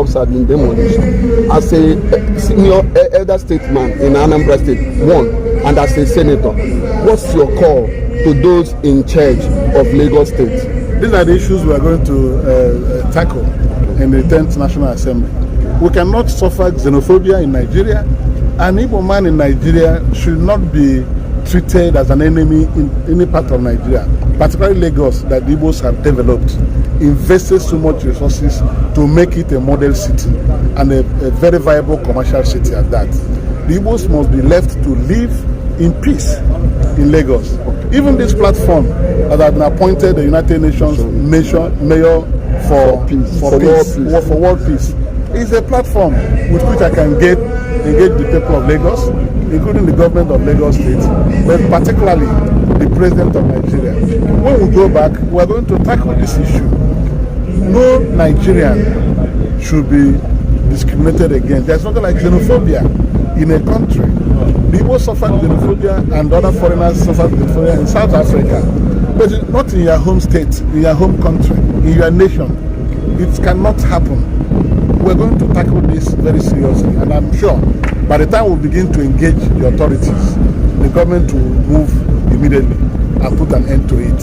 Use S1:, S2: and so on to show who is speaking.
S1: house had been demolished. As a senior elder statesman in Anambra State, one, and as a senator, what's your call to those in charge of Lagos State?
S2: These are the issues we are going to tackle in the 10th National Assembly. We cannot suffer xenophobia in Nigeria. An Igbo man in Nigeria should not be treated as an enemy in any part of Nigeria, particularly Lagos, that the Igbos have developed, invested so much resources to make it a model city and a very viable commercial city at that. The Igbos must be left to live in peace in Lagos. Even this platform that has been appointed the United Nations mayor for world peace is a platform with which I can engage the people of Lagos, including the government of Lagos State, but particularly the president of Nigeria. When we go back, we are going to tackle this issue. No Nigerian should be discriminated against. There's nothing like xenophobia in a country. People suffer xenophobia and other foreigners suffer xenophobia in South Africa, but not in your home state, in your home country, in your nation. It cannot happen. We're going to tackle this very seriously, and I'm sure by the time we begin to engage the authorities, the government will move immediately and put an end to it.